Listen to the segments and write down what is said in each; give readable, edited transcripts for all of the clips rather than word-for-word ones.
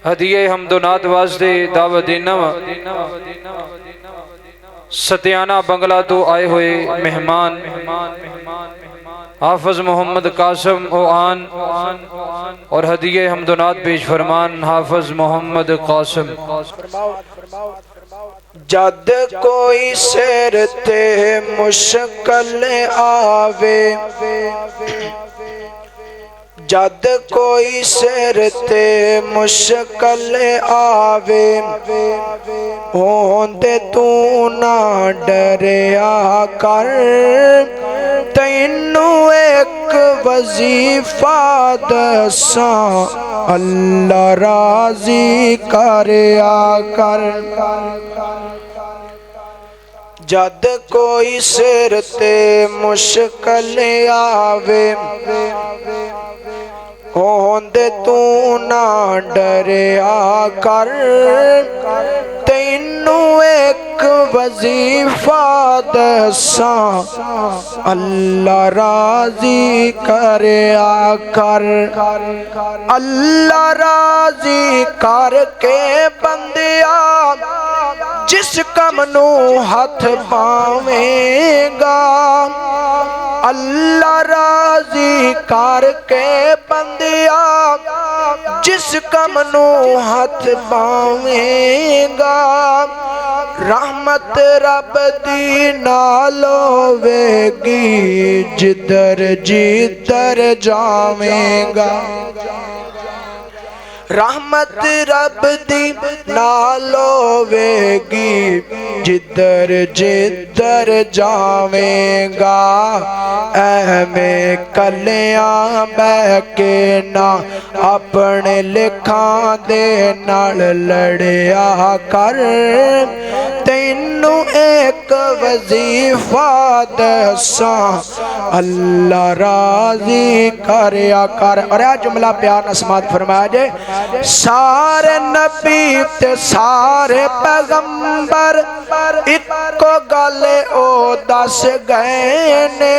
हदिये हमदोनात वास्ते दावत देना सतियाना बंगला तो आए हुए मेहमान हाफिज मोहम्मद कासिम ओ आन और हदिये हमदोनात पेश फरमान हाफिज मोहम्मद कासिम। जद कोई सिर ते मुश्किल आवे, जद कोई सिर ते मुश्किल आवे, होंदे तू ना डरिया कर, तैनू एक वजीफा दसा अल्लाह राजी करया कर। जद कोई सिर ते मुश्किल आवे, होंदे तू ना डरिया कर, तैनू एक वजीफा दसा अल्लाह राजी करया कर। अल्लाह राजी करके बंदिया जिस कम नू हथ पावेगा, अल्लाह राजी करके बंदिया जिस कम नू हथ पावेगा, रहमत रब दी नाल होवेगी जिधर जिधर जावेगा। रहमत रब दी नाल होवेगी जिधर जिधर जावेगा। ऐवें कलियां बह के ना अपने लिखां दे नाल लड़िया कर, तैनू एक वजीफा दसा अल्लाह राजी करया कर। और यह जुमला प्यार नस्मात फरमाया जे, सारे नबी ते सारे पैगंबर इको गल ओ दस गए ने।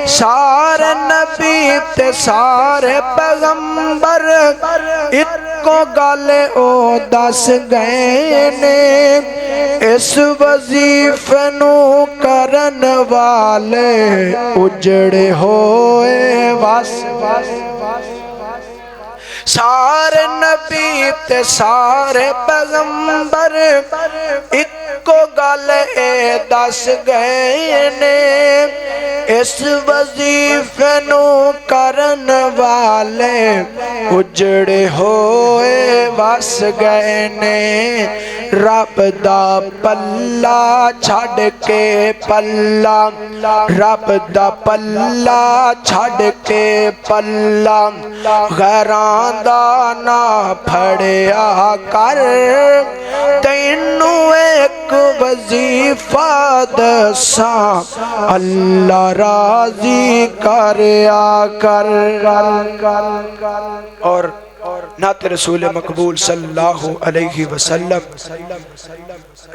सारे नबी ते सारे पैगंबर इको गल ओ दस गए ने। इस वजीफे नू करन वाले उजड़े होए वस। सारे नबी ते सारे पैगंबर इको गल ए दस गए ने। इस वजीफे नू करन वाले उजड़े होए वस गए ने। रब दा पल्ला छड़ के पल्ला, रब दा पल्ला छड़ के पल्ला, गैरां दा ना फड़िया कर, तैनू एक वजीफा दसा अल्लाह राजी करया कर। और नाते रसूल मकबूल सल्लल्लाहु अलैहि वसल्लम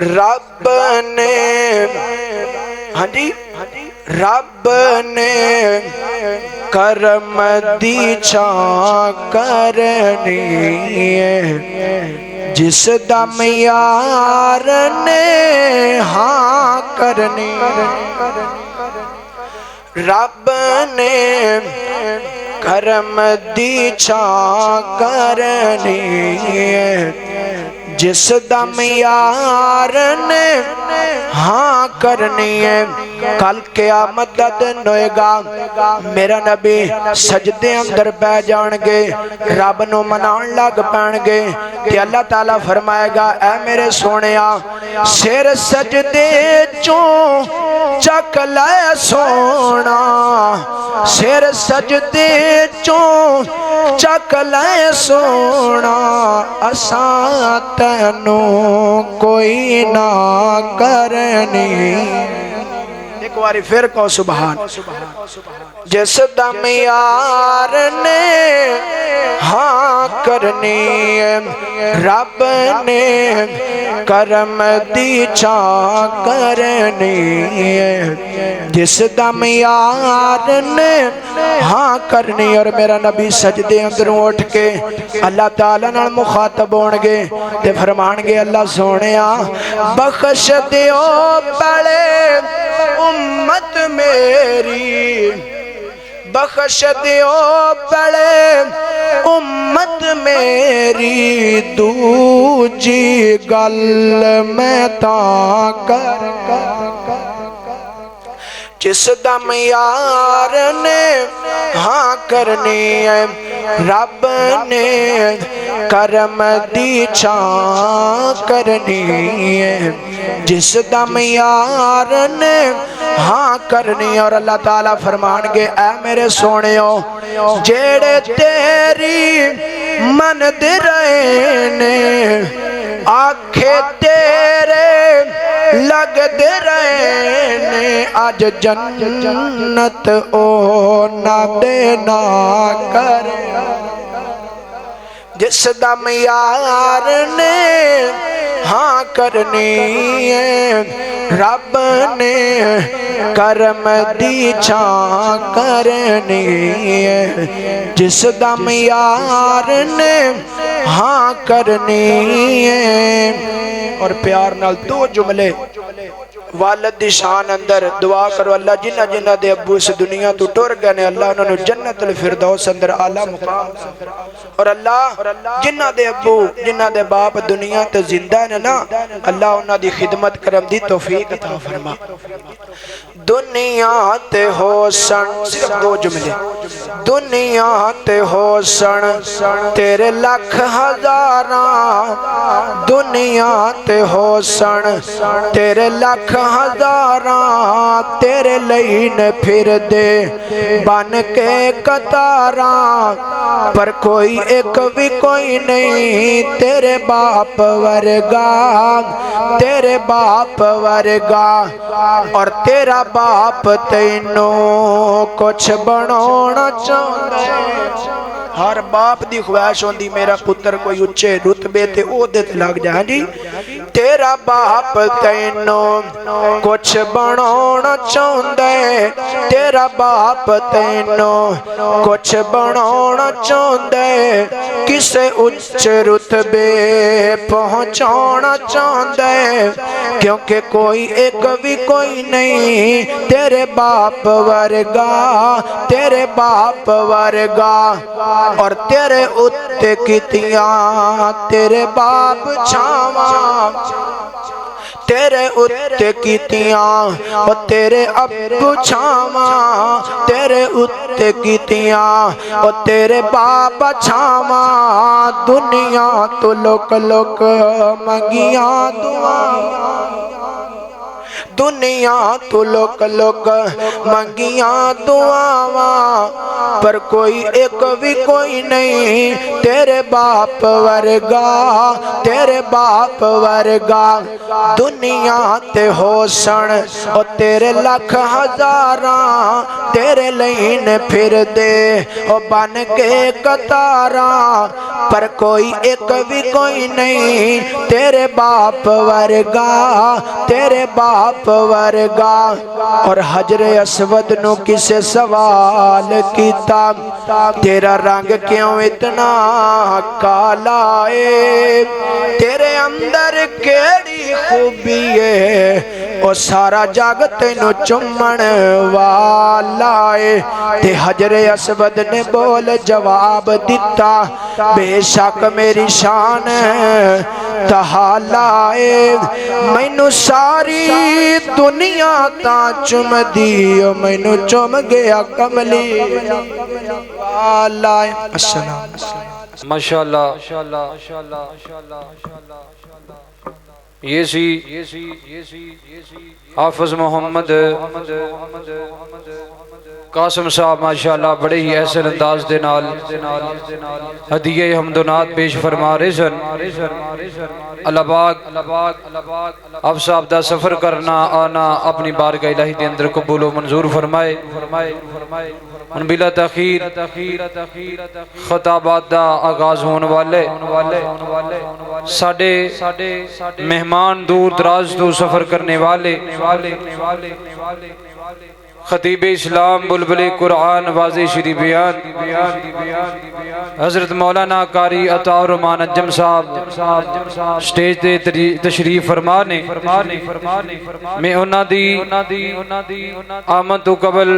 रब ने, हाँ जी, रब ने करम दी छां करनी है, जिस दम यार ने हाँ करनी। रब ने करम दी छां करनी है, जिस दम यार ने हाँ करनी है। कल क़यामत दा दिन होएगा, मेरा नबी सजदे अंदर बह जाणगे, रब नू मनाउण लग पैणगे ते अल्लाह ताला फरमाएगा, ऐ मेरे सोहणिया सिर सजदे चों चक लै सोना, सिर सजदे चों चक लै सोना, असां तैनू कोई ना करनी। बारी फिर कहो सुभान। जिस दम यार ने हाँ करनी रब ने करम दी छां करनी। जिस दम यार ने हाँ करनी। और मेरा नबी सजदे अंदरों उठ के अल्लाह ताला नाल मुखातब होणगे ते फरमाणगे अल्लाह सोहणिया बख्श दियो बड़े उम्मत मेरी, बख्श दियो बड़े उम्मत मेरी, दूजी गल मैं तां कर। जिस दम यार ने हाँ करनी है रब ने करम दी छां करनी है। जिस दम यार ने हाँ करनी। और अल्लाह ताला फरमानगे ऐ मेरे सोहणियो जेड़े तेरी मन दे रहे ने आखे तेरे लग दे रहे ने, अज जन्नत ओ ना देना कर। जिस दम यार ने हाँ करनी है रब ने करम दी छां करनी है। जिस दम यार ने हाँ करनी है। और प्यार नाल दो जुमले वालद दी शान अंदर दुआ करो अल्लाह जिन्ना जिन्ना दे अब्बू इस दुनिया तो टुर गए ने अल्लाह उन्होंने जन्नतुल फिरदौस अंदर आला मुकाम। और अल्लाह जिन्ना दे अब्बू जिन्ना दे बाप दुनिया तो जिंदा ने ना अल्लाह उन्हां दी खिदमत करम दी तौफीक अता फरमा। दुनिया ते हो सन सिर्फ दो जुमले। दुनिया ते हो सन तेरे लख हजारां, दुनिया ते हो सन तेरे लख हजारां, तेरे लई ने फिर दे बन के कतारां, पर कोई एक भी कोई नहीं तेरे बाप वर्गा, तेरे बाप वर्गा। और तेरा बाप तैनू कुछ बनाना चाहता है। हर बाप दी ख्वाहिश होंदी मेरा पुत्र कोई उच्चे रुतबे ते ओहदे ते लग जाए जी। तेरा बाप तैनू कुछ बनाना चाहता है, तेरा बाप तैनू कुछ बनाना चाहता है, किसे उच्च रुतबे पहुंचाना चाहता है। क्योंकि कोई एक भी कोई नहीं तेरे बाप वर्गा, तेरे बाप वर्गा। और तेरे उत्ते कीतियां तेरे बाप छावा, तेरे उत्ते कीतियां और तेरे अब्बू छावा, तेरे उत्ते कीतियां और तेरे बाप छावा। दुनिया तो लोक लोक मंगिया दुआ, दुनिया तो लोक लोक मंगिया दुआवा, पर कोई एक भी कोई नहीं तेरे बाप वर्गा, तेरे बाप वर्गा। दुनिया ते हो सन और तेरे लख हजारां, तेरे लईन फिर दे और बन के कतारां, पर कोई एक भी कोई नहीं तेरे बाप वर्गा, तेरे बाप वर्गा। और हजरे अस्वद नु किसे सवाल किता तेरा रंग क्यों इतना काला है, तेरे अंदर केड़ी खूबी है, ओ सारा जग तेनू चुमन वाला है। ते हजरे अस्वद ने बोल जवाब दिता बेशक मेरी शान तहाला है, मैनू सारी दुनिया ता चुम दी, मैनू चुम गया कमली वाला। अस्सलाम माशाअल्लाह। ये सी हाफिज मोहम्मद कासम साहब माशाअल्लाह बड़े ही ऐसे अंदाज दे नाल हदीये हमदुनात पेश फरमा रहे सन। अल्लाह पाक आप साहब दा सफर करना आना अपनी बारगाह इलाही दे अंदर कबूल व मंजूर फरमाए। हुन बिला तखीर खिताबात दा आगाज होने वाले साडे मेहमान दूर दराज तो सफर करने वाले खतीब इस्लाम बुलबुल कुरान वाज़े श्री बयान हजरत मौलाना कारी अताउर रहमान अज्जम साहब स्टेज ते तशरीफ फरमा ने। मैं उन्हां दी आमद तो कबल